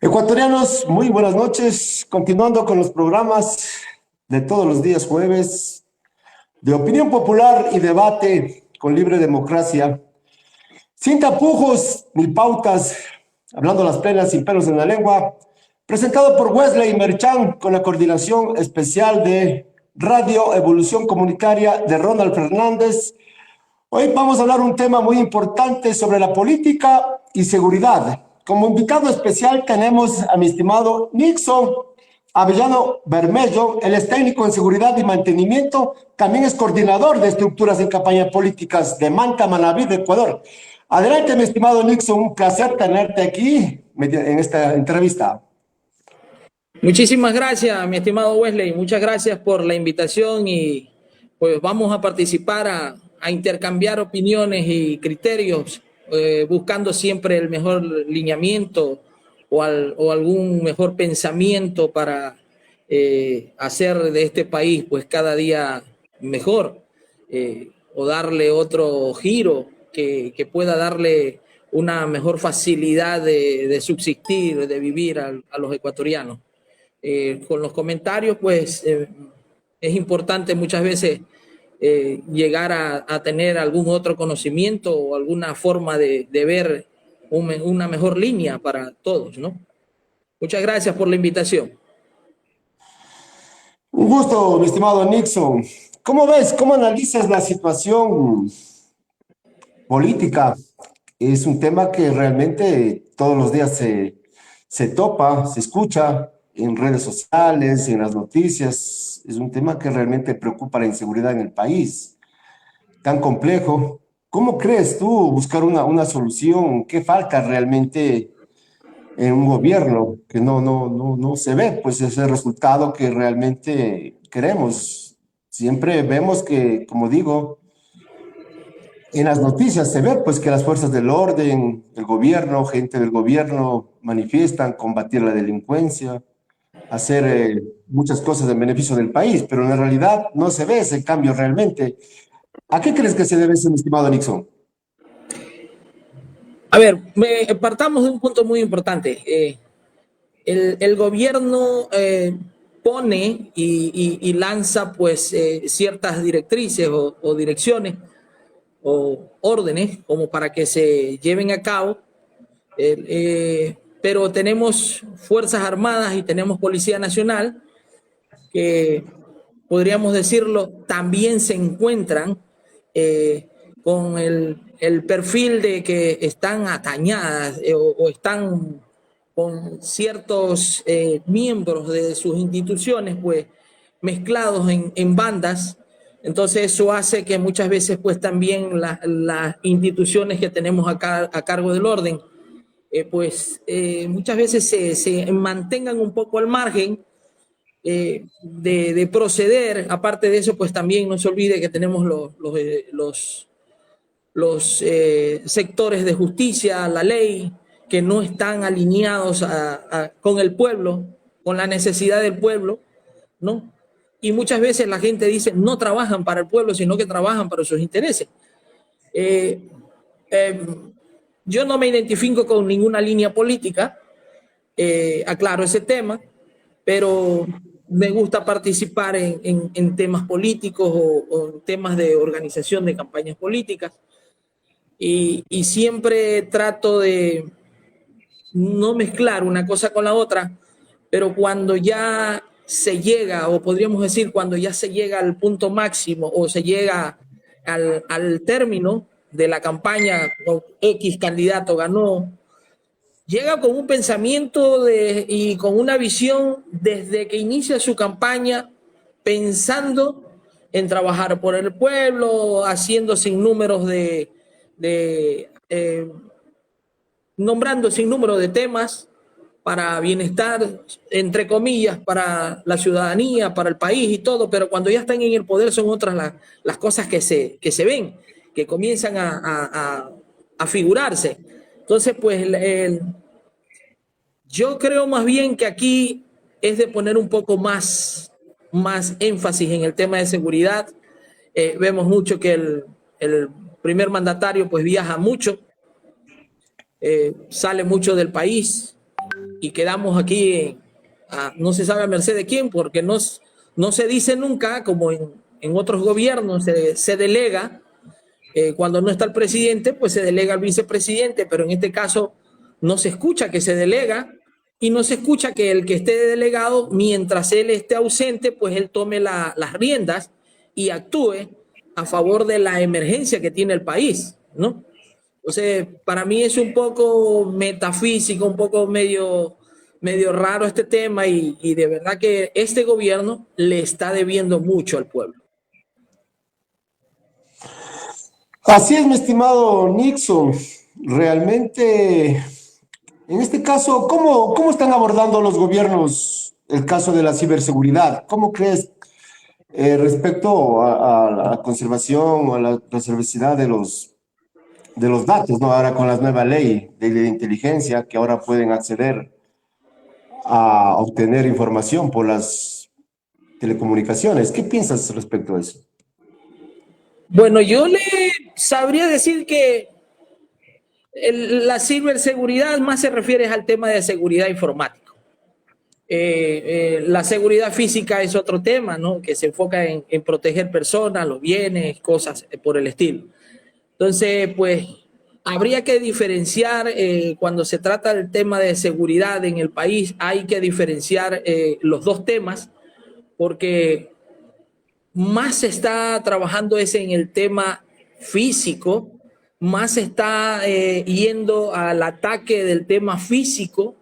Ecuatorianos, muy buenas noches. Continuando con los programas de todos los días jueves de opinión popular y debate con libre democracia, sin tapujos ni pautas, hablando las plenas sin pelos en la lengua, presentado por Wesley Merchan con la coordinación especial de Radio Evolución Comunitaria de Ronald Fernández. Hoy vamos a hablar un tema muy importante sobre la política y seguridad. Como invitado especial tenemos a mi estimado Nixon Avellano Bermello. Él es técnico en seguridad y mantenimiento, también es coordinador de estructuras en campañas políticas de Manta, Manabí, de Ecuador. Adelante, mi estimado Nixon, un placer tenerte aquí en esta entrevista. Muchísimas gracias, mi estimado Wesley. Muchas gracias por la invitación y pues vamos a participar a intercambiar opiniones y criterios, buscando siempre el mejor lineamiento o algún mejor pensamiento para hacer de este país pues cada día mejor, o darle otro giro que pueda darle una mejor facilidad de subsistir, de vivir a los ecuatorianos. Con los comentarios, pues es importante muchas veces llegar a tener algún otro conocimiento o alguna forma de ver una mejor línea para todos, ¿no? Muchas gracias por la invitación. Un gusto, mi estimado Nixon. ¿Cómo ves, cómo analizas la situación política? Es un tema que realmente todos los días se topa, se escucha en redes sociales, en las noticias. Es un tema que realmente preocupa la inseguridad en el país, tan complejo. ¿Cómo crees tú buscar una solución? ¿Qué falta realmente en un gobierno que no se ve pues ese resultado que realmente queremos? Siempre vemos que, como digo, en las noticias se ve pues que las fuerzas del orden, el gobierno, gente del gobierno manifiestan combatir la delincuencia, hacer muchas cosas en beneficio del país, pero en la realidad no se ve ese cambio realmente. ¿A qué crees que se debe eso, mi estimado Nixon? A ver, partamos de un punto muy importante. El gobierno pone y lanza pues ciertas directrices o direcciones o órdenes como para que se lleven a cabo, pero tenemos Fuerzas Armadas y tenemos Policía Nacional que, podríamos decirlo, también se encuentran con el perfil de que están atañadas o están con ciertos miembros de sus instituciones pues mezclados en bandas. Entonces eso hace que muchas veces pues también las instituciones que tenemos acá a cargo del orden muchas veces se mantengan un poco al margen de proceder. Aparte de eso, pues también no se olvide que tenemos los sectores de justicia, la ley, que no están alineados con el pueblo, con la necesidad del pueblo, ¿no? Y muchas veces la gente dice no trabajan para el pueblo, sino que trabajan para sus intereses. Eh, eh, yo no me identifico con ninguna línea política, aclaro ese tema, pero me gusta participar en temas políticos o en temas de organización de campañas políticas y siempre trato de no mezclar una cosa con la otra, pero cuando ya se llega, o podríamos decir cuando ya se llega al punto máximo o se llega al término de la campaña, X candidato ganó, llega con un pensamiento y con una visión desde que inicia su campaña, pensando en trabajar por el pueblo, haciendo sin números nombrando sin número de temas para bienestar, entre comillas, para la ciudadanía, para el país y todo, pero cuando ya están en el poder son otras las cosas que se ven, que comienzan a figurarse. Entonces, pues yo creo más bien que aquí es de poner un poco más énfasis en el tema de seguridad. Vemos mucho que el primer mandatario pues viaja mucho, sale mucho del país, y quedamos aquí, no se sabe a merced de quién, porque no se dice nunca, como en otros gobiernos se delega, cuando no está el presidente, pues se delega al vicepresidente, pero en este caso no se escucha que se delega y no se escucha que el que esté delegado, mientras él esté ausente, pues él tome las riendas y actúe a favor de la emergencia que tiene el país, ¿no? Entonces, para mí es un poco metafísico, un poco medio raro este tema y de verdad que este gobierno le está debiendo mucho al pueblo. Así es, mi estimado Nixon. Realmente, en este caso, ¿cómo están abordando los gobiernos el caso de la ciberseguridad? ¿Cómo crees respecto a la conservación o a la preservación de los datos, ¿no? Ahora con la nueva ley de inteligencia que ahora pueden acceder a obtener información por las telecomunicaciones. ¿Qué piensas respecto a eso? Bueno, yo le sabría decir que la ciberseguridad más se refiere al tema de seguridad informática. La seguridad física es otro tema, ¿no? Que se enfoca en proteger personas, los bienes, cosas por el estilo. Entonces, pues habría que diferenciar cuando se trata del tema de seguridad en el país, hay que diferenciar los dos temas porque más se está trabajando es en el tema físico, más se está yendo al ataque del tema físico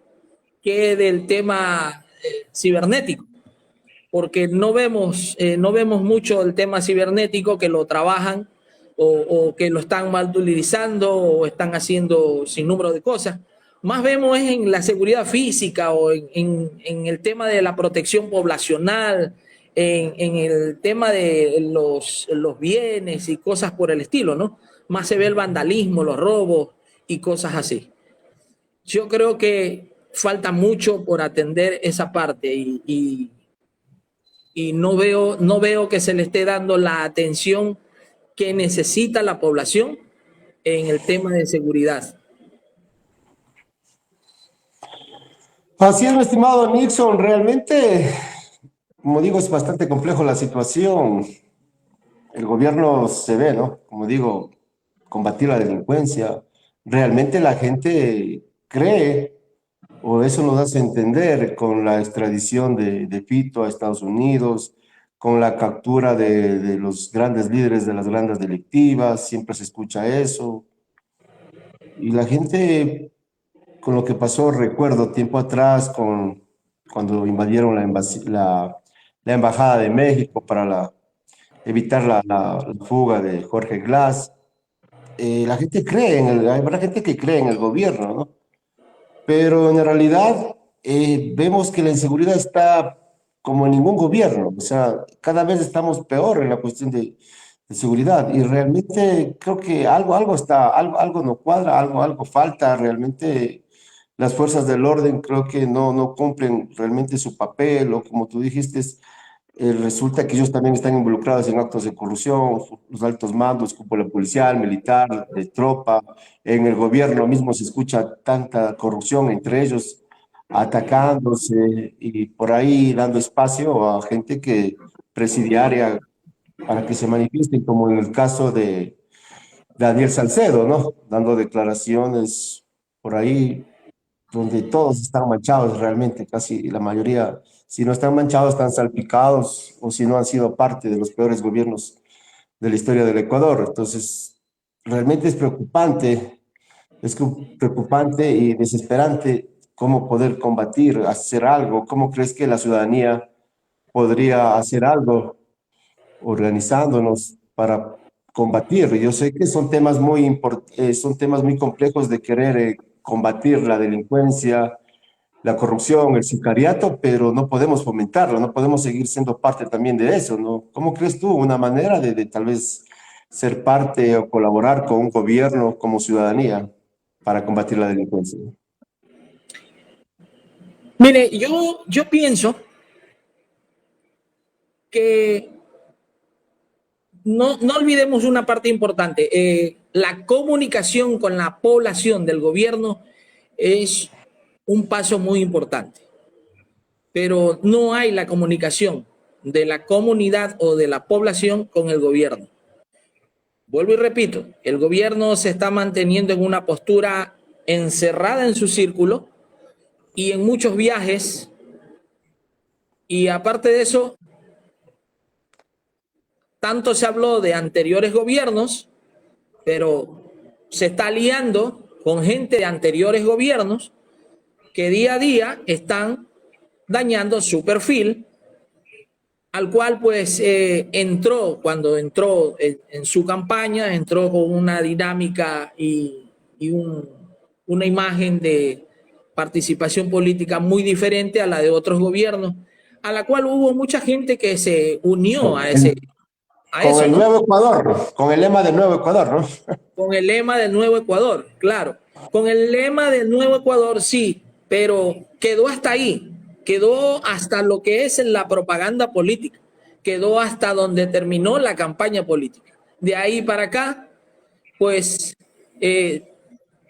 que del tema cibernético, porque no vemos mucho el tema cibernético que lo trabajan o que lo están mal utilizando o están haciendo sin número de cosas. Más vemos es en la seguridad física o en el tema de la protección poblacional, en el tema de los bienes y cosas por el estilo, ¿no? Más se ve el vandalismo, los robos y cosas así. Yo creo que falta mucho por atender esa parte y no veo que se le esté dando la atención que necesita la población en el tema de seguridad. Así es, mi estimado Nixon. Realmente, como digo, es bastante complejo la situación. El gobierno se ve, ¿no? Como digo, combatir la delincuencia. Realmente la gente cree, o eso nos hace entender con la extradición de Fito a Estados Unidos, con la captura de los grandes líderes de las grandes delictivas, siempre se escucha eso. Y la gente, con lo que pasó, recuerdo tiempo atrás, cuando invadieron la Embajada de México para evitar la fuga de Jorge Glass, la gente cree hay mucha gente que cree en el gobierno, ¿no? Pero en realidad vemos que la inseguridad está como en ningún gobierno, o sea, cada vez estamos peor en la cuestión de seguridad y realmente creo que algo no cuadra, algo falta, realmente las fuerzas del orden creo que no cumplen realmente su papel o como tú dijiste, resulta que ellos también están involucrados en actos de corrupción, los altos mandos, cúpula policial, militar, de tropa, en el gobierno mismo se escucha tanta corrupción entre ellos, atacándose y por ahí dando espacio a gente que presidiaria para que se manifiesten, como en el caso de Daniel Salcedo, ¿no? Dando declaraciones por ahí donde todos están manchados realmente, casi la mayoría, si no están manchados, están salpicados o si no han sido parte de los peores gobiernos de la historia del Ecuador. Entonces, realmente preocupante y desesperante cómo poder combatir, hacer algo. ¿Cómo crees que la ciudadanía podría hacer algo organizándonos para combatir? Yo sé que son temas son temas muy complejos de querer combatir la delincuencia, la corrupción, el sicariato, pero no podemos fomentarlo, no podemos seguir siendo parte también de eso, ¿no? ¿Cómo crees tú una manera de tal vez ser parte o colaborar con un gobierno como ciudadanía para combatir la delincuencia? Mire, yo pienso que no olvidemos una parte importante. La comunicación con la población del gobierno es un paso muy importante, pero no hay la comunicación de la comunidad o de la población con el gobierno. Vuelvo y repito, el gobierno se está manteniendo en una postura encerrada en su círculo y en muchos viajes, y aparte de eso, tanto se habló de anteriores gobiernos, pero se está aliando con gente de anteriores gobiernos que día a día están dañando su perfil, al cual pues cuando entró en su campaña, entró con una dinámica y una imagen de participación política muy diferente a la de otros gobiernos, a la cual hubo mucha gente que se unió a Con eso, el ¿no? nuevo Ecuador, con el lema del nuevo Ecuador, ¿no? Con el lema del Nuevo Ecuador, claro. Con el lema del Nuevo Ecuador, sí, pero quedó hasta ahí, quedó hasta lo que es la propaganda política, quedó hasta donde terminó la campaña política. De ahí para acá, pues eh,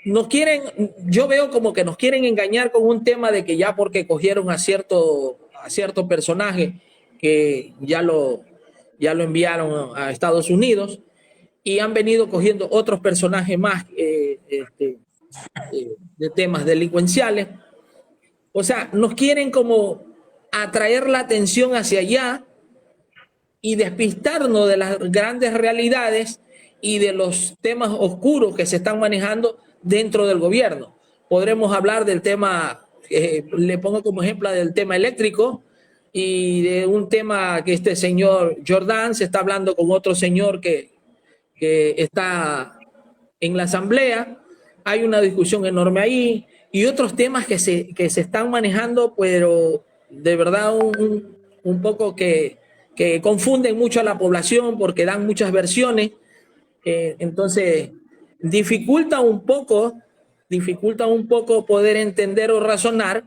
nos quieren, yo veo como que nos quieren engañar con un tema de que ya porque cogieron a cierto personaje que ya lo enviaron a Estados Unidos, y han venido cogiendo otros personajes más de temas delincuenciales. O sea, nos quieren como atraer la atención hacia allá y despistarnos de las grandes realidades y de los temas oscuros que se están manejando dentro del gobierno. Podremos hablar del tema, le pongo como ejemplo del tema eléctrico, y de un tema que este señor Jordán se está hablando con otro señor que está en la asamblea. Hay una discusión enorme ahí y otros temas que se están manejando, pero de verdad un poco que confunden mucho a la población porque dan muchas versiones. Entonces, dificulta un poco poder entender o razonar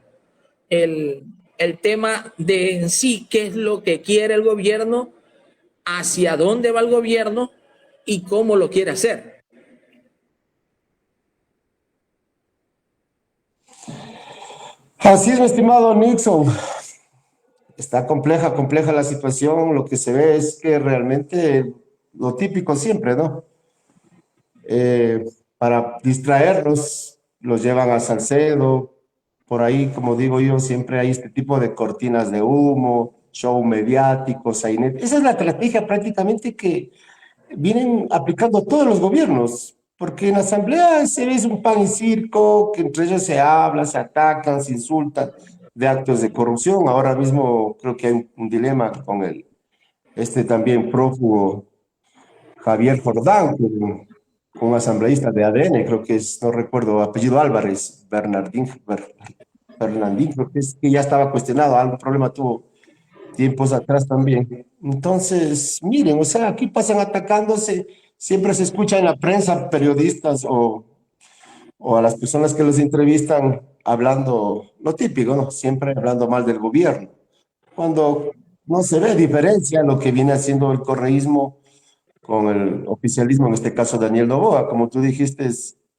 el, el tema de en sí, qué es lo que quiere el gobierno, hacia dónde va el gobierno y cómo lo quiere hacer. Así es, mi estimado Nixon. Está compleja, compleja la situación. Lo que se ve es que realmente lo típico siempre, ¿no? Eh, para distraerlos, los llevan a Salcedo. Por ahí, como digo yo, siempre hay este tipo de cortinas de humo, show mediático, sainet. Esa es la estrategia prácticamente que vienen aplicando todos los gobiernos, porque en la asamblea se ve un pan y circo, que entre ellos se habla, se atacan, se insultan de actos de corrupción. Ahora mismo creo que hay un dilema con este también prófugo Javier Jordán, con un asambleísta de ADN, creo que es, no recuerdo, apellido Álvarez, Bernardín, creo que es que ya estaba cuestionado, algún problema tuvo tiempos atrás también. Entonces, miren, o sea, aquí pasan atacándose, siempre se escucha en la prensa periodistas o a las personas que los entrevistan hablando lo típico, ¿no? Siempre hablando mal del gobierno, cuando no se ve diferencia en lo que viene haciendo el correísmo con el oficialismo, en este caso Daniel Noboa, como tú dijiste,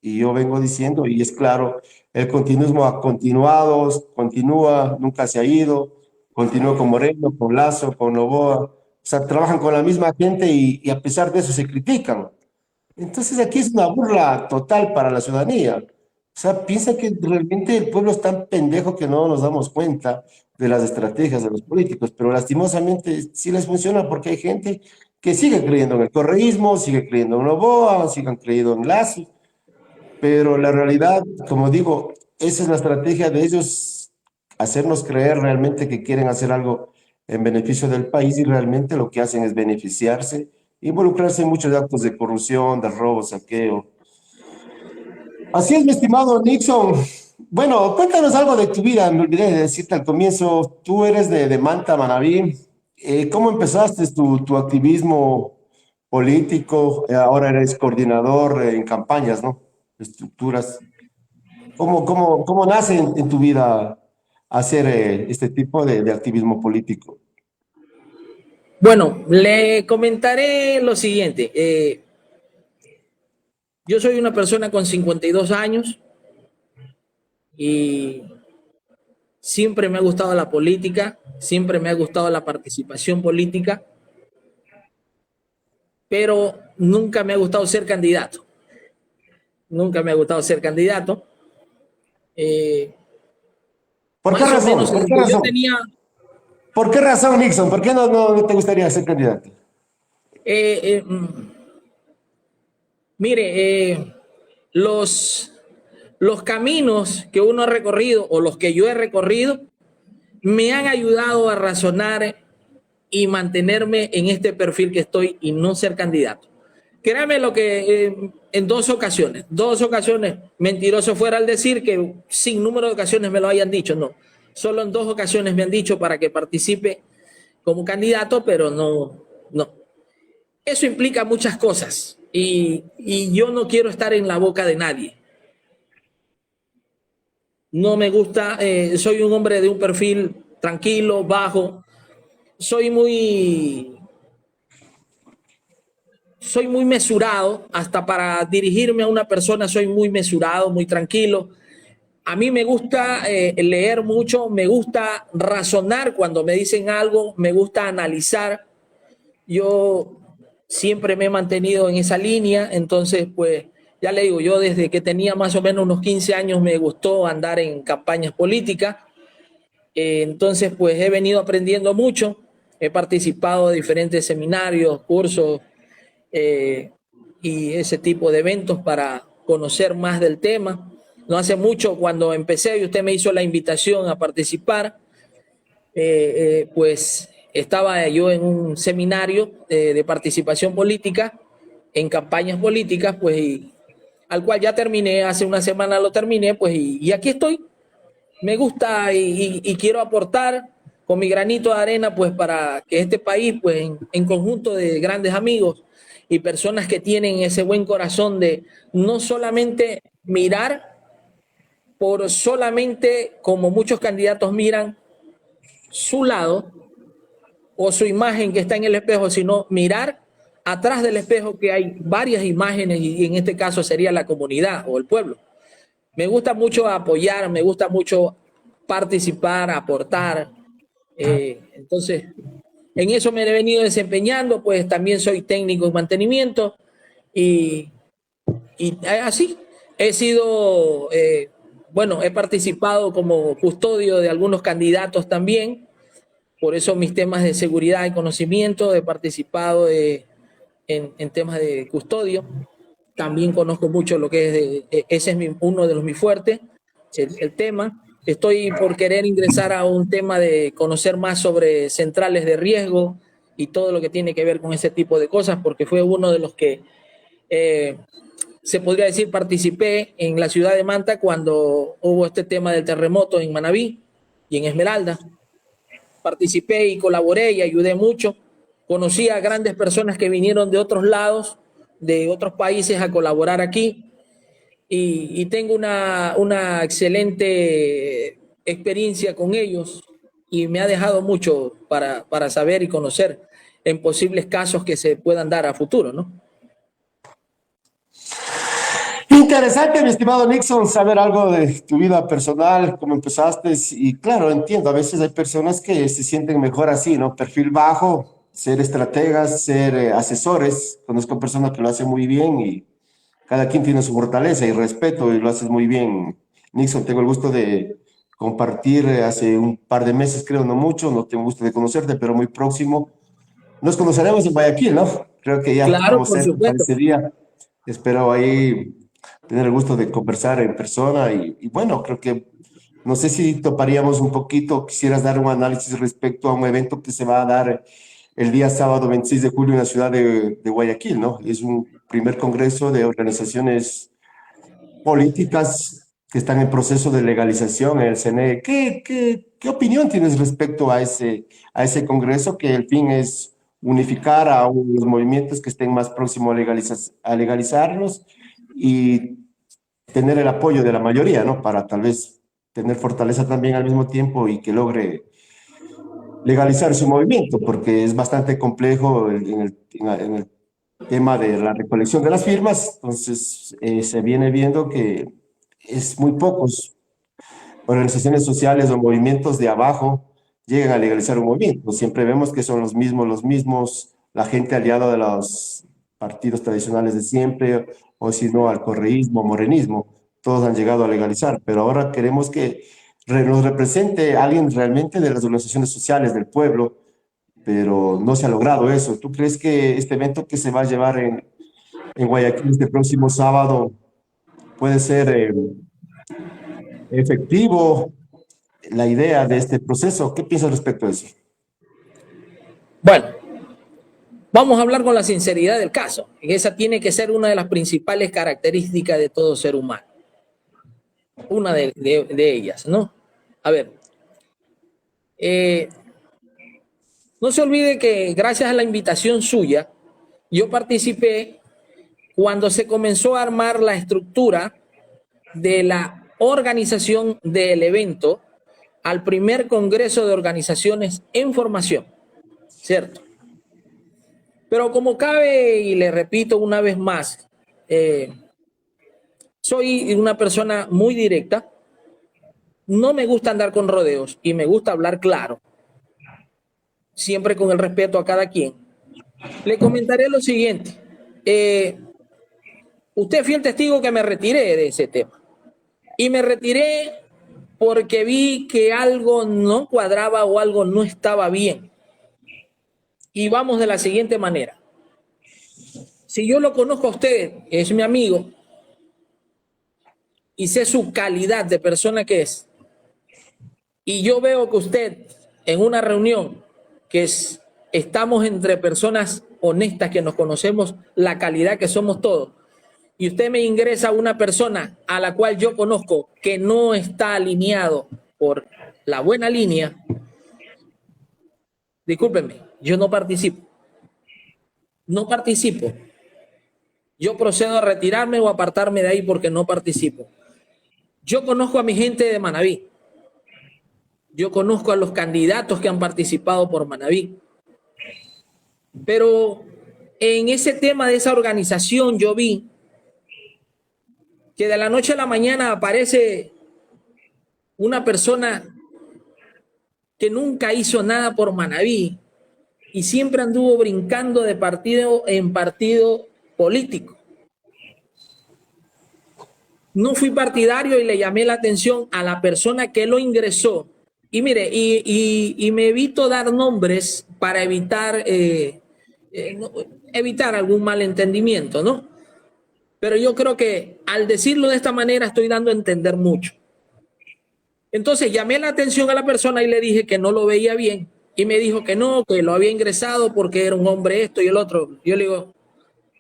y yo vengo diciendo, y es claro, el continuismo ha continuado, continúa, nunca se ha ido, continúa con Moreno, con Lazo, con Noboa, o sea, trabajan con la misma gente y a pesar de eso se critican. Entonces aquí es una burla total para la ciudadanía. O sea, piensa que realmente el pueblo es tan pendejo que no nos damos cuenta de las estrategias de los políticos, pero lastimosamente sí les funciona porque hay gente que sigue creyendo en el correísmo, sigue creyendo en Noboa, sigue creyendo en Lazo, pero la realidad, como digo, esa es la estrategia de ellos, hacernos creer realmente que quieren hacer algo en beneficio del país y realmente lo que hacen es beneficiarse, involucrarse en muchos actos de corrupción, de robo, saqueo. Así es, mi estimado Nixon. Bueno, cuéntanos algo de tu vida. Me olvidé de decirte al comienzo, tú eres de Manta, Manabí. ¿Cómo empezaste tu activismo político? Ahora eres coordinador en campañas, ¿no? Estructuras. ¿Cómo nace en tu vida hacer este tipo de activismo político? Bueno, le comentaré lo siguiente. Yo soy una persona con 52 años y Siempre me ha gustado la política, siempre me ha gustado la participación política, pero nunca me ha gustado ser candidato. Nunca me ha gustado ser candidato. Eh, ¿Por qué más o razón? menos ¿Por lo qué que yo razón? tenía, ¿Por qué razón, Nixon? ¿Por qué no te gustaría ser candidato? eh, eh, mm, mire, los caminos que uno ha recorrido o los que yo he recorrido me han ayudado a razonar y mantenerme en este perfil que estoy y no ser candidato. Créame lo que en dos ocasiones, mentiroso fuera al decir que sin número de ocasiones me lo hayan dicho, no. Solo en 2 ocasiones me han dicho para que participe como candidato, pero no. Eso implica muchas cosas y yo no quiero estar en la boca de nadie. No me gusta, soy un hombre de un perfil tranquilo, bajo, soy muy, soy muy mesurado, hasta para dirigirme a una persona soy muy mesurado, muy tranquilo. A mí me gusta leer mucho, me gusta razonar cuando me dicen algo, me gusta analizar. Yo siempre me he mantenido en esa línea, entonces pues ya le digo, yo desde que tenía más o menos unos 15 años me gustó andar en campañas políticas. Entonces, pues he venido aprendiendo mucho, he participado de diferentes seminarios, cursos eh, y ese tipo de eventos para conocer más del tema. No hace mucho, cuando empecé y usted me hizo la invitación a participar, pues estaba yo en un seminario de participación política, en campañas políticas, pues al cual ya terminé, hace una semana lo terminé, pues y aquí estoy. Me gusta y quiero aportar con mi granito de arena, pues para que este país, pues en conjunto de grandes amigos y personas que tienen ese buen corazón de no solamente mirar por solamente como muchos candidatos miran su lado o su imagen que está en el espejo, sino mirar atrás del espejo que hay varias imágenes y en este caso sería la comunidad o el pueblo. Me gusta mucho apoyar, me gusta mucho participar, aportar. Entonces, en eso me he venido desempeñando, pues también soy técnico en mantenimiento y, y así he sido, bueno, he participado como custodio de algunos candidatos también, por eso mis temas de seguridad y conocimiento, he participado en temas de custodio. También conozco mucho lo que es, ese es uno de los mis fuertes, el tema. Estoy por querer ingresar a un tema de conocer más sobre centrales de riesgo y todo lo que tiene que ver con ese tipo de cosas, porque fue uno de los que, eh, se podría decir, participé en la ciudad de Manta cuando hubo este tema del terremoto en Manabí y en Esmeralda. Participé y colaboré y ayudé mucho. Conocí a grandes personas que vinieron de otros lados, de otros países a colaborar aquí y tengo una excelente experiencia con ellos y me ha dejado mucho para saber y conocer en posibles casos que se puedan dar a futuro, ¿no? Interesante, mi estimado Nixon, saber algo de tu vida personal, cómo empezaste. Y claro, entiendo, a veces hay personas que se sienten mejor así, ¿no? Perfil bajo, ser estrategas, ser asesores. Conozco personas que lo hacen muy bien y cada quien tiene su fortaleza y respeto y lo haces muy bien. Nixon, tengo el gusto de compartir hace un par de meses, creo, no mucho, no tengo gusto de conocerte, pero muy próximo. Nos conoceremos en Guayaquil, ¿no? Creo que ya Claro, estamos por cerca para supuesto. ese día. Espero ahí tener el gusto de conversar en persona y bueno, creo que no sé si toparíamos un poquito, quisieras dar un análisis respecto a un evento que se va a dar el día sábado 26 de julio en la ciudad de Guayaquil, ¿no? Es un primer congreso de organizaciones políticas que están en proceso de legalización en el CNE. ¿Qué opinión tienes respecto a ese congreso que el fin es unificar a los movimientos que estén más próximos a legalizarlos y tener el apoyo de la mayoría, ¿no? Para tal vez tener fortaleza también al mismo tiempo y que logre legalizar su movimiento, porque es bastante complejo en el tema de la recolección de las firmas, entonces se viene viendo que es muy pocos organizaciones sociales o movimientos de abajo lleguen a legalizar un movimiento. Siempre vemos que son los mismos, la gente aliada de los partidos tradicionales de siempre, o si no, al correísmo, morenismo, todos han llegado a legalizar, pero ahora queremos que nos represente alguien realmente de las organizaciones sociales del pueblo, pero no se ha logrado eso. ¿Tú crees que este evento que se va a llevar en Guayaquil este próximo sábado puede ser efectivo la idea de este proceso? ¿Qué piensas respecto a eso? Bueno, vamos a hablar con la sinceridad del caso. Esa tiene que ser una de las principales características de todo ser humano. Una de ellas, ¿no? A ver, no se olvide que gracias a la invitación suya, yo participé cuando se comenzó a armar la estructura de la organización del evento al primer Congreso de Organizaciones en Formación, ¿cierto? Pero como cabe, y le repito una vez más, soy una persona muy directa, no me gusta andar con rodeos y me gusta hablar claro, siempre con el respeto a cada quien. Le comentaré lo siguiente. Usted fue el testigo que me retiré de ese tema. Y me retiré porque vi que algo no cuadraba o algo no estaba bien. Y vamos de la siguiente manera. Si yo lo conozco a usted, es mi amigo, y sé su calidad de persona que es, y yo veo que usted en una reunión estamos entre personas honestas que nos conocemos la calidad que somos todos, y usted me ingresa a una persona a la cual yo conozco que no está alineado por la buena línea, discúlpenme, yo no participo. No participo. Yo procedo a retirarme o apartarme de ahí porque no participo. Yo conozco a mi gente de Manabí. Yo conozco a los candidatos que han participado por Manabí. Pero en ese tema de esa organización yo vi que de la noche a la mañana aparece una persona que nunca hizo nada por Manabí y siempre anduvo brincando de partido en partido político. No fui partidario y le llamé la atención a la persona que lo ingresó. Y mire, y me evito dar nombres para evitar algún malentendimiento, ¿no? Pero yo creo que al decirlo de esta manera estoy dando a entender mucho. Entonces llamé la atención a la persona y le dije que no lo veía bien. Y me dijo que no, que lo había ingresado porque era un hombre esto y el otro. Yo le digo,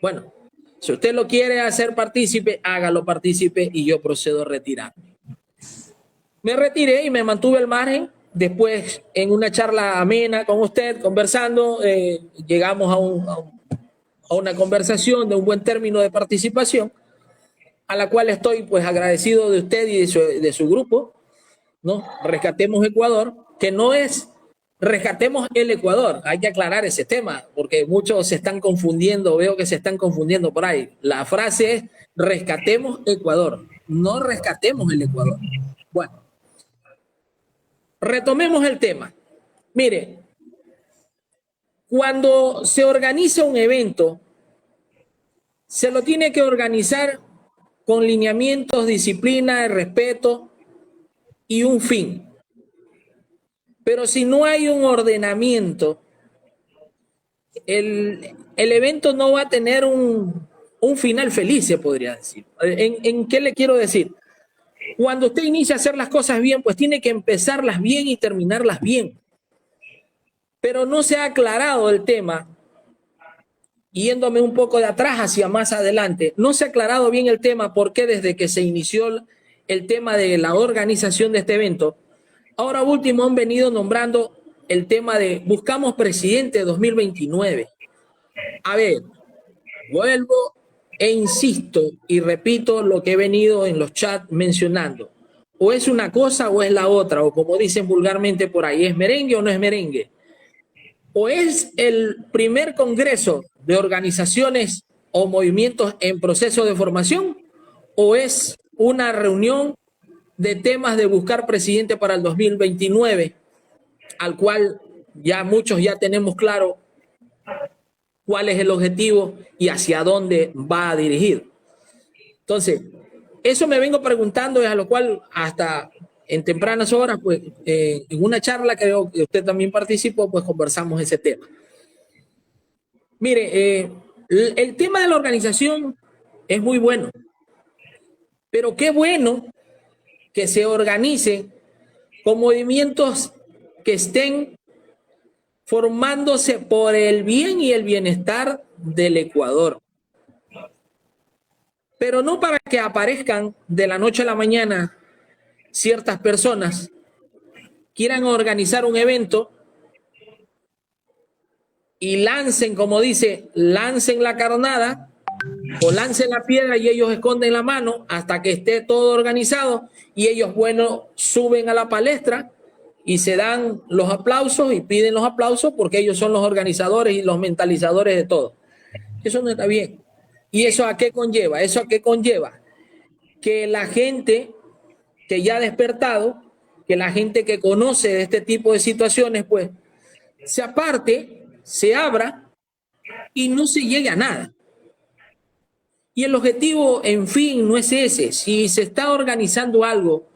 bueno, si usted lo quiere hacer partícipe, hágalo partícipe y yo procedo a retirarme. Me retiré y me mantuve al margen. Después, en una charla amena con usted, conversando, llegamos a una conversación de un buen término de participación, a la cual estoy pues agradecido de usted y de su grupo, ¿no? Rescatemos Ecuador, que no es rescatemos el Ecuador. Hay que aclarar ese tema, porque muchos se están confundiendo, veo que se están confundiendo por ahí. La frase es rescatemos Ecuador, no rescatemos el Ecuador. Bueno, retomemos el tema. Mire, cuando se organiza un evento, se lo tiene que organizar con lineamientos, disciplina, respeto y un fin. Pero si no hay un ordenamiento, el evento no va a tener un final feliz, se podría decir. ¿En qué le quiero decir? Cuando usted inicia a hacer las cosas bien, pues tiene que empezarlas bien y terminarlas bien. Pero no se ha aclarado el tema, yéndome un poco de atrás hacia más adelante, no se ha aclarado bien el tema porque desde que se inició el tema de la organización de este evento, ahora último han venido nombrando el tema de buscamos presidente 2029. A ver, vuelvo e insisto y repito lo que he venido en los chats mencionando. O es una cosa o es la otra, o como dicen vulgarmente por ahí, ¿es merengue o no es merengue? O es el primer congreso de organizaciones o movimientos en proceso de formación, o es una reunión de temas de buscar presidente para el 2029, al cual ya muchos ya tenemos claro cuál es el objetivo y hacia dónde va a dirigir. Entonces, eso me vengo preguntando, y a lo cual hasta en tempranas horas, pues en una charla que usted también participó, pues conversamos ese tema. Mire, el tema de la organización es muy bueno, pero qué bueno que se organice con movimientos que estén formándose por el bien y el bienestar del Ecuador. Pero no para que aparezcan de la noche a la mañana ciertas personas, quieran organizar un evento y lancen, como dice, lancen la carnada o lancen la piedra y ellos esconden la mano hasta que esté todo organizado y ellos, bueno, suben a la palestra y se dan los aplausos y piden los aplausos porque ellos son los organizadores y los mentalizadores de todo. Eso no está bien. ¿Y eso a qué conlleva? Eso a qué conlleva que la gente que ya ha despertado, que la gente que conoce de este tipo de situaciones, pues se aparte, se abra y no se llegue a nada. Y el objetivo, en fin, no es ese. Si se está organizando algo,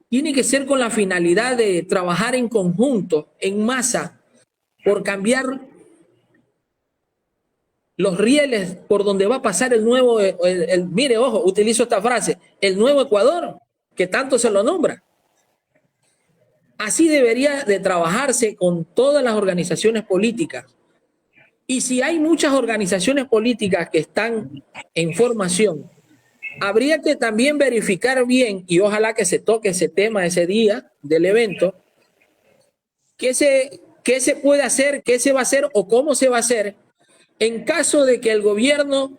tiene que ser con la finalidad de trabajar en conjunto, en masa, por cambiar los rieles por donde va a pasar el nuevo, mire, ojo, utilizo esta frase, el nuevo Ecuador, que tanto se lo nombra. Así debería de trabajarse con todas las organizaciones políticas. Y si hay muchas organizaciones políticas que están en formación, habría que también verificar bien, y ojalá que se toque ese tema ese día del evento, qué se puede hacer, qué se va a hacer o cómo se va a hacer en caso de que el gobierno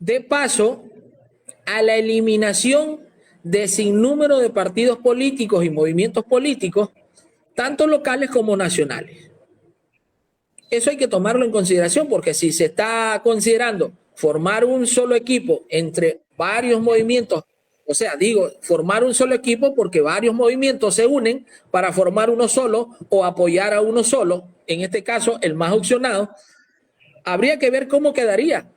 dé paso a la eliminación de sinnúmero de partidos políticos y movimientos políticos, tanto locales como nacionales. Eso hay que tomarlo en consideración porque si se está considerando formar un solo equipo entre varios movimientos, o sea, digo, formar un solo equipo porque varios movimientos se unen para formar uno solo o apoyar a uno solo, en este caso el más opcionado, habría que ver cómo quedaría,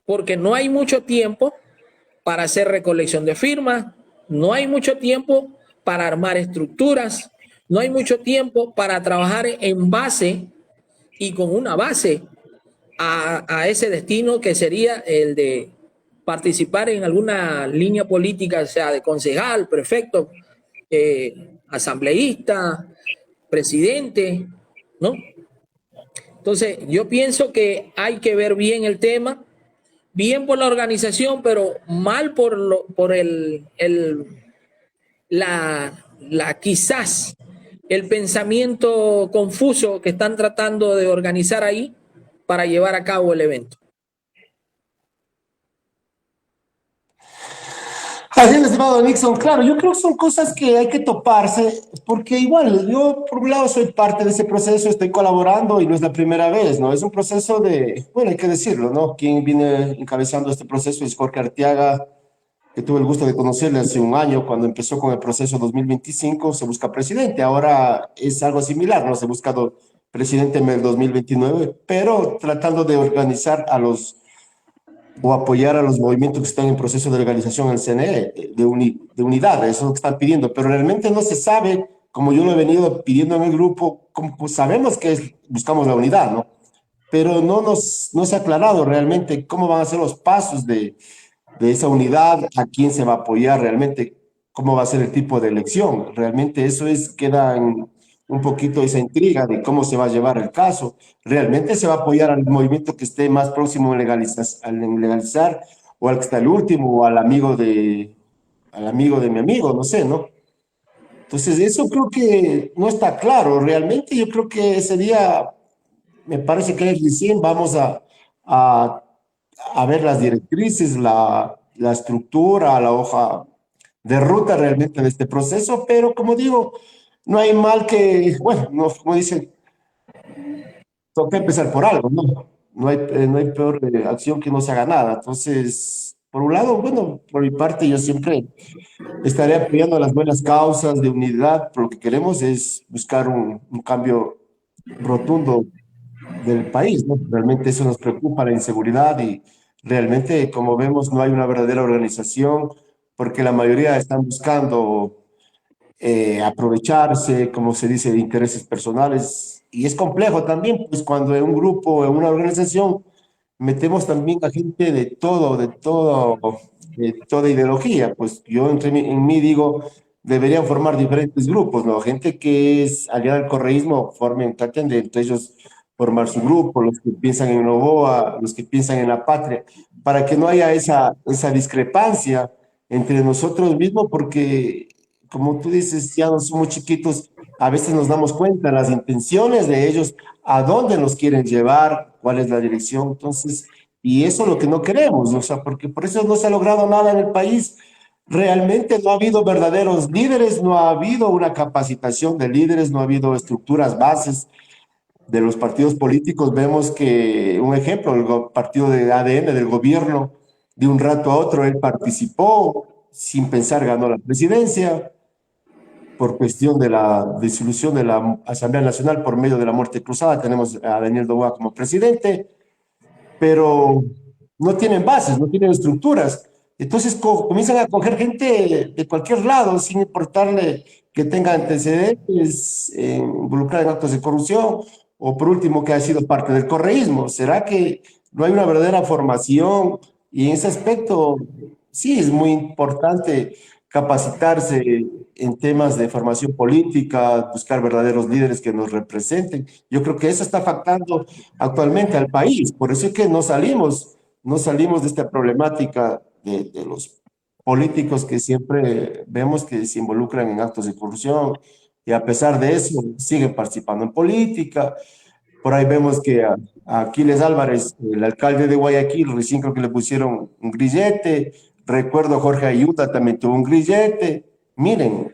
porque no hay mucho tiempo para hacer recolección de firmas, no hay mucho tiempo para armar estructuras, no hay mucho tiempo para trabajar en base y con una base a ese destino que sería el de participar en alguna línea política, sea de concejal, prefecto, asambleísta, presidente, ¿no? Entonces, yo pienso que hay que ver bien el tema, bien por la organización, pero mal por quizás el pensamiento confuso que están tratando de organizar ahí para llevar a cabo el evento. Así es, estimado Nixon. Claro, yo creo que son cosas que hay que toparse, porque igual yo por un lado soy parte de ese proceso, estoy colaborando y no es la primera vez, ¿no? Es un proceso de, bueno, hay que decirlo, ¿no? Quien viene encabezando este proceso es Jorge Arteaga, que tuve el gusto de conocerle hace un año cuando empezó con el proceso 2025, se busca presidente. Ahora es algo similar, ¿no? Se busca presidente en el 2029, pero tratando de organizar a los o apoyar a los movimientos que están en proceso de legalización en el CNE, de unidad, eso es lo que están pidiendo, pero realmente no se sabe, como yo lo he venido pidiendo en el grupo, como, pues sabemos que buscamos la unidad, ¿no? Pero no se ha aclarado realmente cómo van a ser los pasos de esa unidad, a quién se va a apoyar realmente, cómo va a ser el tipo de elección. Realmente eso queda en un poquito esa intriga de cómo se va a llevar el caso. ¿Realmente se va a apoyar al movimiento que esté más próximo a legalizar o al que está el último o al amigo de mi amigo? No sé, ¿no? Entonces, eso creo que no está claro. Realmente yo creo que ese día, me parece que recién vamos a a ver las directrices, la estructura, la hoja de ruta realmente de este proceso, pero como digo, no hay mal que, bueno, no, como dicen, toca empezar por algo, ¿no? No hay peor acción que no se haga nada. Entonces, Por un lado, bueno, por mi parte yo siempre estaré apoyando las buenas causas de unidad, pero lo que queremos es buscar un cambio rotundo del país, ¿no? Realmente eso nos preocupa, la inseguridad, y realmente, como vemos, no hay una verdadera organización porque la mayoría están buscando aprovecharse, como se dice, de intereses personales. Y es complejo también, pues cuando en un grupo, en una organización, metemos también a gente de toda ideología. Pues yo en mí digo, deberían formar diferentes grupos, ¿no? Gente que es aliada al correísmo, traten de entre ellos formar su grupo, los que piensan en Novoa, los que piensan en la patria, para que no haya esa discrepancia entre nosotros mismos, porque como tú dices, ya no somos chiquitos, a veces nos damos cuenta las intenciones de ellos, a dónde nos quieren llevar, cuál es la dirección. Entonces, y eso es lo que no queremos, o sea, porque por eso no se ha logrado nada en el país. Realmente no ha habido verdaderos líderes, no ha habido una capacitación de líderes, no ha habido estructuras bases de los partidos políticos. Vemos que, un ejemplo, partido de ADN del gobierno, de un rato a otro, él participó, sin pensar ganó la presidencia por cuestión de la disolución de la Asamblea Nacional por medio de la muerte cruzada. Tenemos a Daniel Noboa como presidente, pero no tienen bases, no tienen estructuras. Entonces comienzan a coger gente de cualquier lado, sin importarle que tenga antecedentes involucrada en actos de corrupción, o por último que ha sido parte del correísmo. ¿Será que no hay una verdadera formación? Y en ese aspecto sí es muy importante capacitarse en temas de formación política, buscar verdaderos líderes que nos representen. Yo creo que eso está afectando actualmente al país. Por eso es que no salimos de esta problemática de los políticos que siempre vemos que se involucran en actos de corrupción, y a pesar de eso siguen participando en política. Por ahí vemos que a Aquiles Álvarez, el alcalde de Guayaquil, recién creo que le pusieron un grillete. Recuerdo Jorge Ayuda también tuvo un grillete. Miren,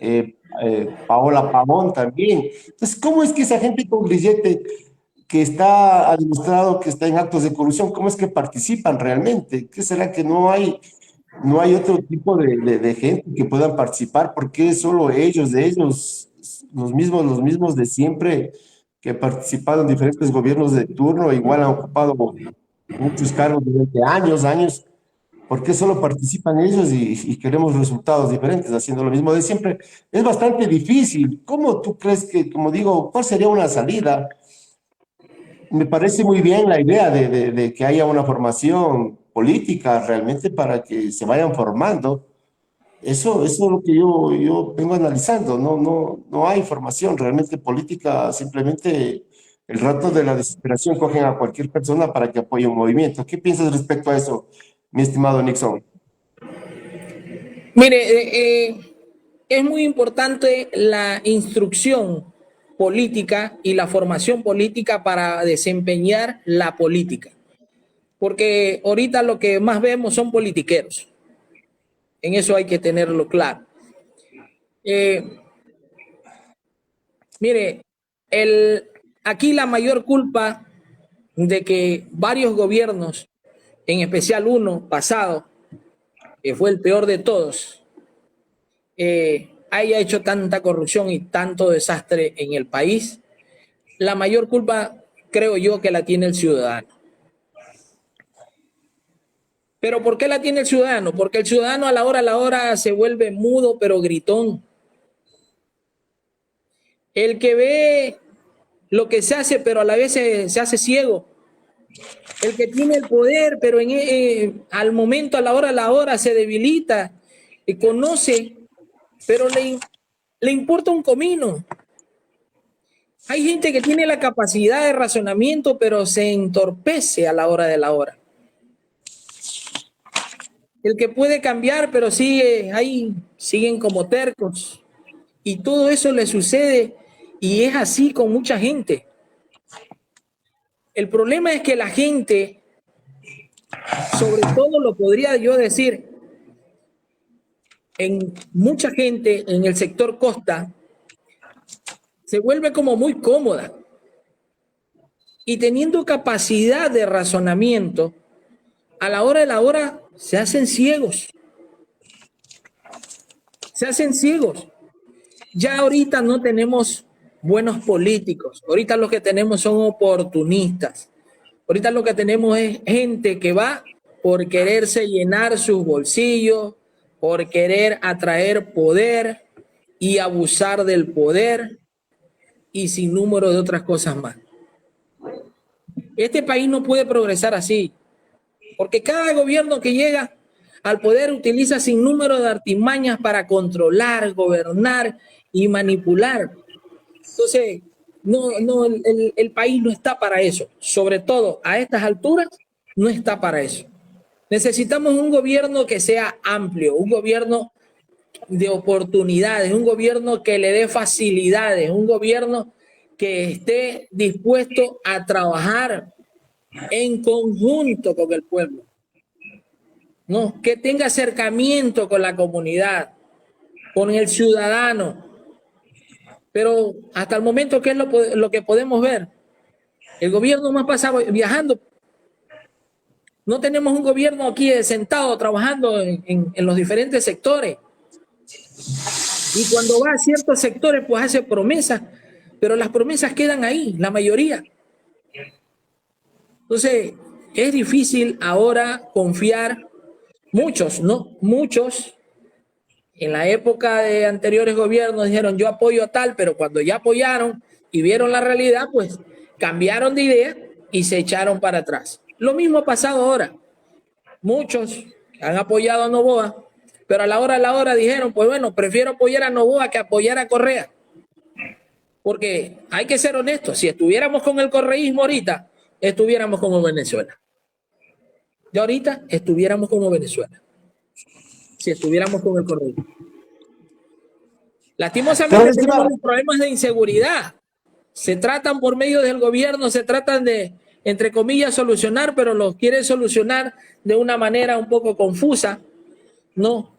Paola Pavón también. Entonces, ¿cómo es que esa gente con grillete que ha demostrado que está en actos de corrupción, cómo es que participan realmente? ¿Qué será que no hay otro tipo de gente que puedan participar? ¿Por qué solo ellos, de ellos, los mismos de siempre, que han participado en diferentes gobiernos de turno, igual han ocupado muchos cargos durante años? ¿Por qué solo participan ellos y queremos resultados diferentes haciendo lo mismo de siempre? Es bastante difícil. ¿Cómo tú crees que, como digo, cuál sería una salida? Me parece muy bien la idea de que haya una formación política realmente para que se vayan formando. Eso es lo que yo vengo analizando. No hay formación realmente política, simplemente el rato de la desesperación cogen a cualquier persona para que apoye un movimiento. ¿Qué piensas respecto a eso, mi estimado Nixon? Mire, es muy importante la instrucción política y la formación política para desempeñar la política, porque ahorita lo que más vemos son politiqueros. En eso hay que tenerlo claro. Eh, Mire, aquí la mayor culpa de que varios gobiernos, en especial uno pasado, que fue el peor de todos, haya hecho tanta corrupción y tanto desastre en el país, la mayor culpa creo yo que la tiene el ciudadano. ¿Pero por qué la tiene el ciudadano? Porque el ciudadano a la hora se vuelve mudo pero gritón. El que ve lo que se hace pero a la vez se hace ciego. El que tiene el poder pero al momento, a la hora se debilita. Conoce pero le importa un comino. Hay gente que tiene la capacidad de razonamiento, pero se entorpece a la hora de la hora. El que puede cambiar, pero sigue ahí, siguen como tercos. Y todo eso le sucede y es así con mucha gente. El problema es que la gente, sobre todo lo podría yo decir, en mucha gente en el sector costa, se vuelve como muy cómoda. Y teniendo capacidad de razonamiento, a la hora de la hora se hacen ciegos, se hacen ciegos. Ya ahorita no tenemos buenos políticos, ahorita lo que tenemos son oportunistas, ahorita lo que tenemos es gente que va por quererse llenar sus bolsillos, por querer atraer poder y abusar del poder y sin número de otras cosas más. Este país no puede progresar así, porque cada gobierno que llega al poder utiliza sin número de artimañas para controlar, gobernar y manipular. Entonces, el país no está para eso. Sobre todo a estas alturas, no está para eso. Necesitamos un gobierno que sea amplio, un gobierno de oportunidades, un gobierno que le dé facilidades, un gobierno que esté dispuesto a trabajar en conjunto con el pueblo, ¿no? Que tenga acercamiento con la comunidad, con el ciudadano. Pero hasta el momento, ¿qué es lo que podemos ver? El gobierno más pasado viajando. No tenemos un gobierno aquí sentado trabajando en los diferentes sectores. Y cuando va a ciertos sectores, pues hace promesas, pero las promesas quedan ahí, la mayoría. Entonces, es difícil ahora confiar. Muchos, ¿no? Muchos en la época de anteriores gobiernos dijeron yo apoyo a tal, pero cuando ya apoyaron y vieron la realidad, pues cambiaron de idea y se echaron para atrás. Lo mismo ha pasado ahora. Muchos han apoyado a Noboa, pero a la hora dijeron, pues bueno, prefiero apoyar a Noboa que apoyar a Correa. Porque hay que ser honestos, si estuviéramos con el correísmo ahorita, estuviéramos como Venezuela. Y ahorita estuviéramos como Venezuela. Si estuviéramos con el correísmo. Lastimosamente tenemos los problemas de inseguridad. Se tratan por medio del gobierno, se tratan de, entre comillas, solucionar, pero los quieren solucionar de una manera un poco confusa, ¿no?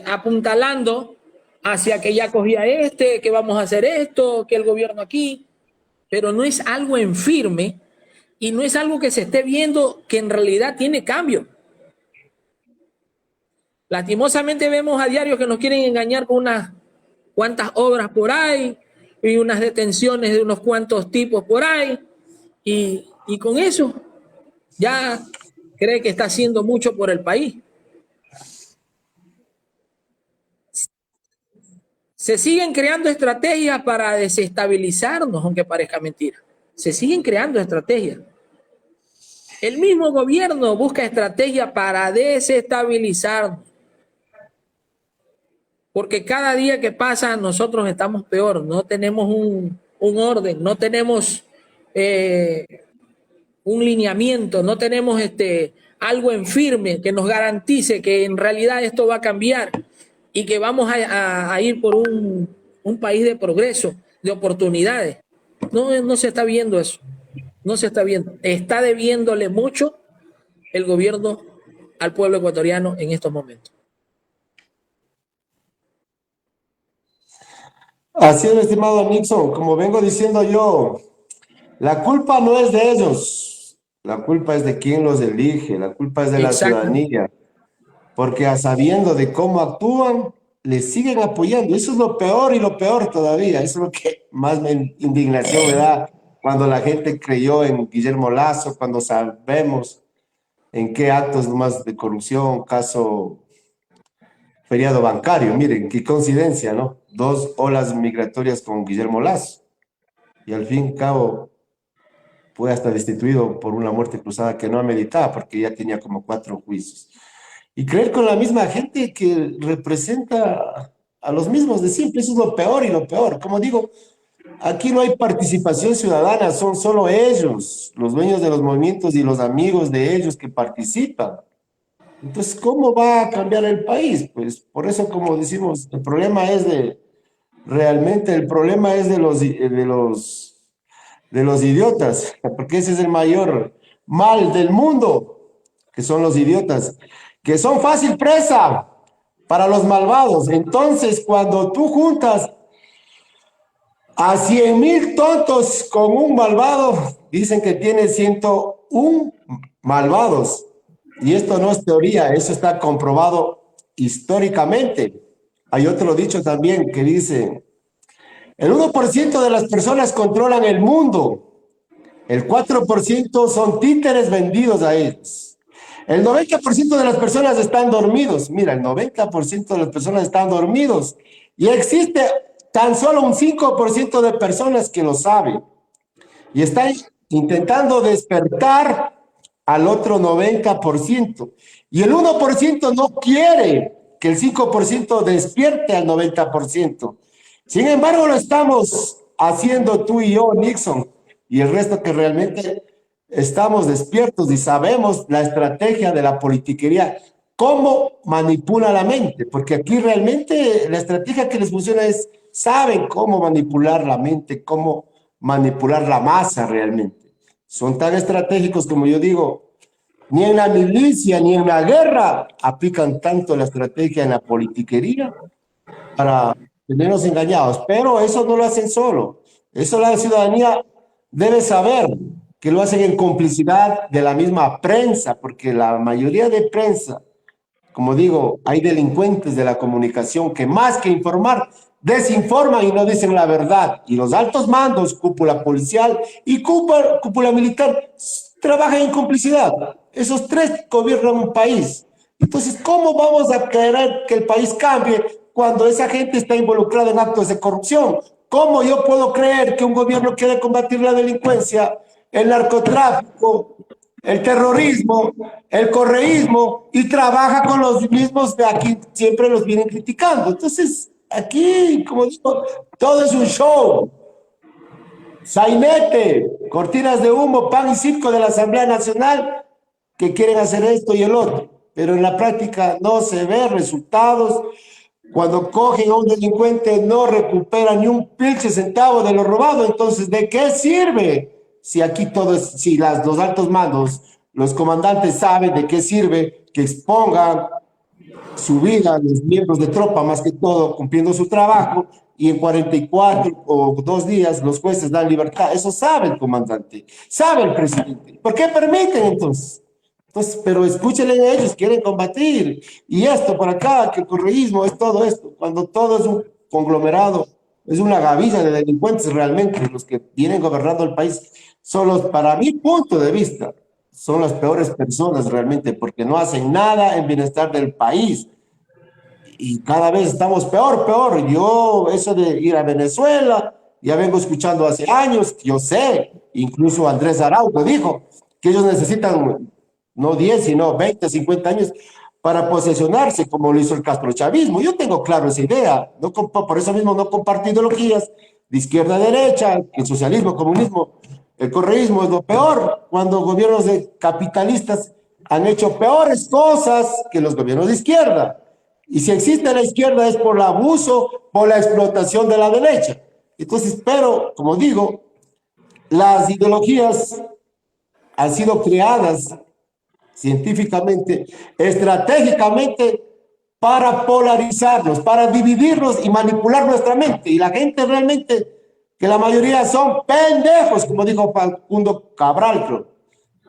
Apuntalando hacia que ya cogía que vamos a hacer esto, que el gobierno aquí, pero no es algo en firme y no es algo que se esté viendo que en realidad tiene cambio. Lastimosamente vemos a diario que nos quieren engañar con unas cuantas obras por ahí y unas detenciones de unos cuantos tipos por ahí y con eso ya cree que está haciendo mucho por el país. Se siguen creando estrategias para desestabilizarnos, aunque parezca mentira. Se siguen creando estrategias. El mismo gobierno busca estrategias para desestabilizarnos. Porque cada día que pasa nosotros estamos peor, no tenemos un orden, no tenemos un lineamiento, no tenemos algo en firme que nos garantice que en realidad esto va a cambiar y que vamos a ir por un país de progreso, de oportunidades. No se está viendo eso, no se está viendo. Está debiéndole mucho el gobierno al pueblo ecuatoriano en estos momentos. Así es, estimado Nixon, como vengo diciendo yo, la culpa no es de ellos, la culpa es de quien los elige, la culpa es de la ciudadanía, porque a sabiendo de cómo actúan, les siguen apoyando. Eso es lo peor y lo peor todavía, eso es lo que más indignación me da cuando la gente creyó en Guillermo Lasso, cuando sabemos en qué actos más de corrupción, caso feriado bancario. Miren, qué coincidencia, ¿no? 2 olas migratorias con Guillermo Lasso. Y al fin y al cabo fue hasta destituido por una muerte cruzada que no ameritaba, porque ya tenía como 4 juicios. Y creer con la misma gente que representa a los mismos de siempre, eso es lo peor y lo peor. Como digo, aquí no hay participación ciudadana, son solo ellos, los dueños de los movimientos y los amigos de ellos que participan. Entonces, ¿cómo va a cambiar el país? Pues por eso, como decimos, el problema es realmente el problema es de los idiotas, porque ese es el mayor mal del mundo, que son los idiotas, que son fácil presa para los malvados. Entonces, cuando tú juntas a 100,000 tontos con un malvado, dicen que tiene 101 malvados. Y esto no es teoría, eso está comprobado históricamente. Hay otro dicho también que dice, el 1% de las personas controlan el mundo, el 4% son títeres vendidos a ellos. El 90% de las personas están dormidos. Mira, el 90% de las personas están dormidos. Y existe tan solo un 5% de personas que lo saben. Y están intentando despertar al otro 90%. Y el 1% no quiere que el 5% despierte al 90%. Sin embargo, lo estamos haciendo tú y yo, Nixon, y el resto que realmente estamos despiertos y sabemos la estrategia de la politiquería, cómo manipula la mente, porque aquí realmente la estrategia que les funciona es, saben cómo manipular la mente, cómo manipular la masa realmente. Son tan estratégicos como yo digo, ni en la milicia ni en la guerra aplican tanto la estrategia en la politiquería para tenernos engañados, pero eso no lo hacen solo. Eso la ciudadanía debe saber que lo hacen en complicidad de la misma prensa, porque la mayoría de prensa, como digo, hay delincuentes de la comunicación que más que informar, desinforman y no dicen la verdad. Y los altos mandos, cúpula policial y cúpula militar, trabajan en complicidad. Esos tres gobiernan un país. Entonces, ¿cómo vamos a querer que el país cambie cuando esa gente está involucrada en actos de corrupción? ¿Cómo yo puedo creer que un gobierno quiere combatir la delincuencia, el narcotráfico, el terrorismo, el correísmo y trabaja con los mismos de aquí, siempre los vienen criticando? Entonces, aquí, como digo, todo es un show. Sainete, cortinas de humo, pan y circo de la Asamblea Nacional que quieren hacer esto y el otro, pero en la práctica no se ve resultados. Cuando cogen a un delincuente no recupera ni un pinche centavo de lo robado, entonces ¿de qué sirve? Si aquí todo es, si los altos mandos, los comandantes saben de qué sirve que expongan su vida, los miembros de tropa, más que todo, cumpliendo su trabajo, y en 44 o 2 días los jueces dan libertad. Eso sabe el comandante, sabe el presidente. ¿Por qué permiten entonces? Entonces, pero escúchenle a ellos, quieren combatir. Y esto por acá, que el correísmo es todo esto, cuando todo es un conglomerado, es una gavilla de delincuentes realmente, los que vienen gobernando el país, son los, para mi punto de vista, son las peores personas realmente, porque no hacen nada en bienestar del país. Y cada vez estamos peor, peor. Yo, eso de ir a Venezuela, ya vengo escuchando hace años, yo sé, incluso Andrés Araujo dijo que ellos necesitan no 10, sino 20, 50 años para posesionarse, como lo hizo el castrochavismo. Yo tengo claro esa idea, no, por eso mismo no comparto ideologías de izquierda a derecha, el socialismo, el comunismo, el correísmo es lo peor, cuando gobiernos de capitalistas han hecho peores cosas que los gobiernos de izquierda. Y si existe la izquierda es por el abuso, por la explotación de la derecha. Entonces, pero, como digo, las ideologías han sido creadas científicamente, estratégicamente, para polarizarnos, para dividirnos y manipular nuestra mente. Y la gente realmente, que la mayoría son pendejos, como dijo Facundo Cabral, creo.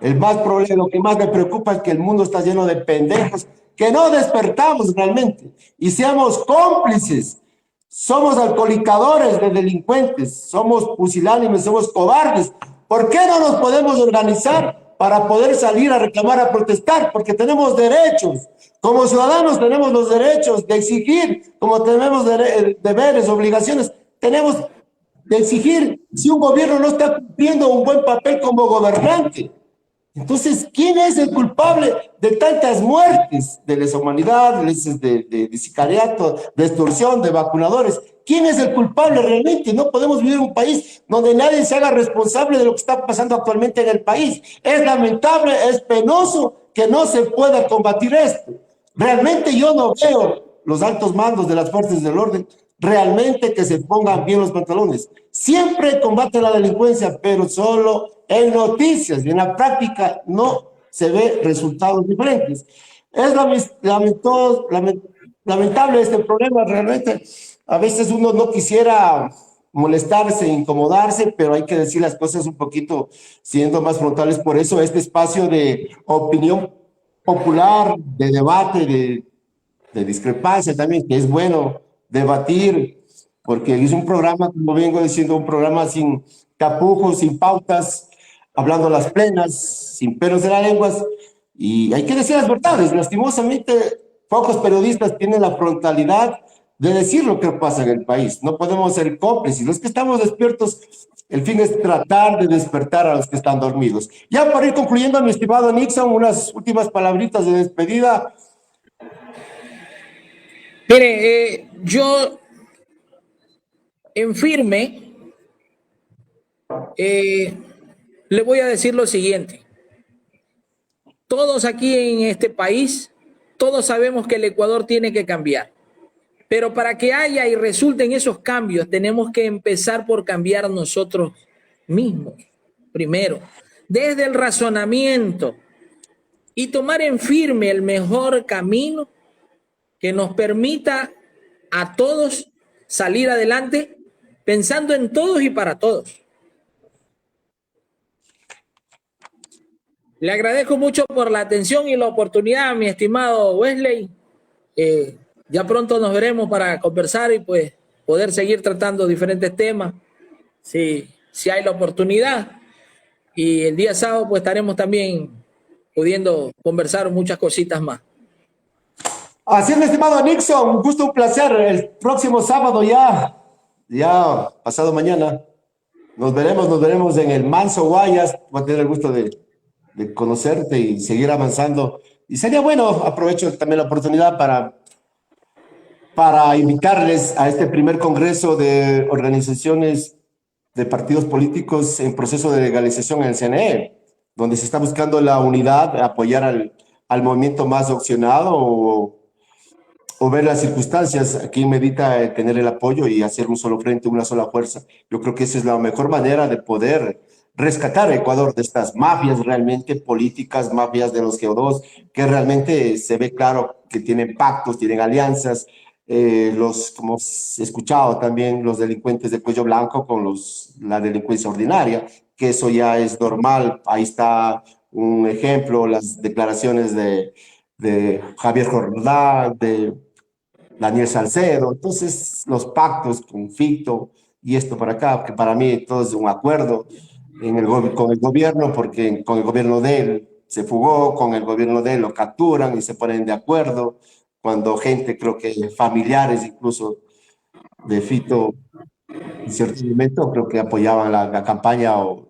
El más problema, lo que más me preocupa es que el mundo está lleno de pendejos, que no despertamos realmente y seamos cómplices. Somos alcoholicadores de delincuentes, somos pusilánimes, somos cobardes. ¿Por qué no nos podemos organizar para poder salir a reclamar, a protestar? Porque tenemos derechos. Como ciudadanos tenemos los derechos de exigir, como tenemos deberes, obligaciones, tenemos de exigir si un gobierno no está cumpliendo un buen papel como gobernante. Entonces, ¿quién es el culpable de tantas muertes de lesa humanidad, de sicariato, de extorsión, de vacunadores? ¿Quién es el culpable realmente? No podemos vivir en un país donde nadie se haga responsable de lo que está pasando actualmente en el país. Es lamentable, es penoso que no se pueda combatir esto. Realmente yo no veo los altos mandos de las fuerzas del orden realmente que se pongan bien los pantalones. Siempre combate la delincuencia, pero solo en noticias, y en la práctica no se ve resultados diferentes. Es lamentable este problema, realmente. A veces uno no quisiera molestarse, incomodarse, pero hay que decir las cosas un poquito siendo más frontales. Por eso este espacio de opinión popular, de debate, de discrepancia también, que es bueno debatir, porque es un programa, como vengo diciendo, un programa sin tapujos, sin pautas, hablando las plenas, sin pelos en las lenguas, y hay que decir las verdades. Lastimosamente, pocos periodistas tienen la frontalidad de decir lo que pasa en el país. No podemos ser cómplices. Los que estamos despiertos, el fin es tratar de despertar a los que están dormidos. Ya para ir concluyendo, mi estimado Nixon, unas últimas palabritas de despedida. Mire, yo en firme le voy a decir lo siguiente. Todos aquí en este país, todos sabemos que el Ecuador tiene que cambiar. Pero para que haya y resulten esos cambios, tenemos que empezar por cambiar nosotros mismos, primero, desde el razonamiento y tomar en firme el mejor camino que nos permita a todos salir adelante pensando en todos y para todos. Le agradezco mucho por la atención y la oportunidad, mi estimado Wesley. Ya pronto nos veremos para conversar y pues poder seguir tratando diferentes temas, si hay la oportunidad. Y el día sábado pues estaremos también pudiendo conversar muchas cositas más. Así es, mi estimado Nixon, un gusto, un placer. El próximo sábado ya pasado mañana, nos veremos en el Manso Guayas. Voy a tener el gusto de conocerte y seguir avanzando. Y sería bueno, aprovecho también la oportunidad para invitarles a este primer congreso de organizaciones de partidos políticos en proceso de legalización en el CNE, donde se está buscando la unidad, apoyar al movimiento más opcionado o ver las circunstancias. Aquí medita tener el apoyo y hacer un solo frente, una sola fuerza. Yo creo que esa es la mejor manera de poder rescatar a Ecuador de estas mafias realmente políticas, mafias de los G2, que realmente se ve claro que tienen pactos, tienen alianzas, como he escuchado también, los delincuentes de cuello blanco con la delincuencia ordinaria, que eso ya es normal. Ahí está un ejemplo, las declaraciones de Javier Jordán, de Daniel Salcedo. Entonces, los pactos con Fito y esto para acá, que para mí todo es un acuerdo con el gobierno, porque con el gobierno de él se fugó, con el gobierno de él lo capturan y se ponen de acuerdo, cuando gente, creo que familiares incluso de Fito, en cierto momento creo que apoyaban la campaña o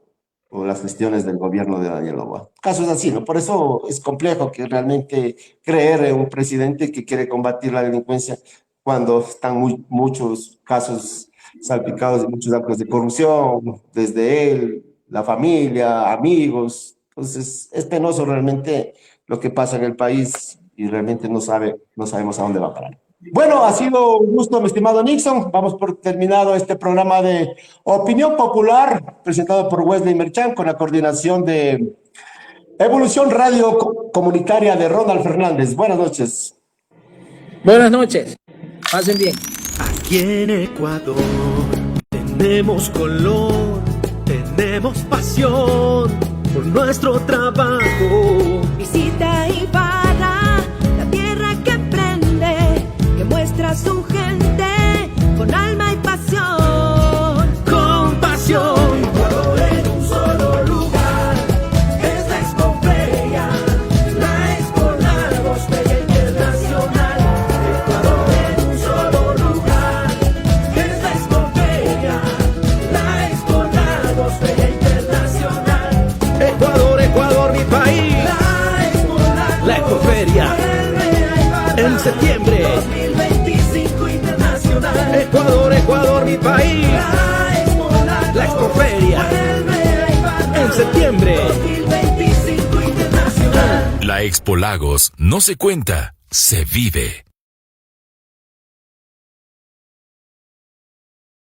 las gestiones del gobierno de Daniel Noboa. Casos así, ¿no? Por eso es complejo que realmente creer en un presidente que quiere combatir la delincuencia cuando están muchos casos salpicados de muchos actos de corrupción, desde él, la familia, amigos. Entonces, es penoso realmente lo que pasa en el país y realmente no sabemos a dónde va a parar. Bueno, ha sido un gusto, mi estimado Nixon. Vamos por terminado este programa de Opinión Popular, presentado por Wesley Merchan, con la coordinación de Evolución Radio Comunitaria de Ronald Fernández. Buenas noches. Buenas noches. Pasen bien. Aquí en Ecuador tenemos color, tenemos pasión por nuestro trabajo. Visita y para la tierra que prende, que muestra a su gente con alma y pasión. Con pasión. Ecuador en un solo lugar, es la Expoferia, la Expo Lagos Feria Internacional. Ecuador en un solo lugar, es la Expoferia, la Expo Lagos Feria Internacional. Ecuador, Ecuador, mi país. La Expoferia en septiembre. 2025 internacional. Ecuador, Ecuador, mi país. La Expoferia en septiembre. 2025 internacional. La Expo Lagos no se cuenta, se vive.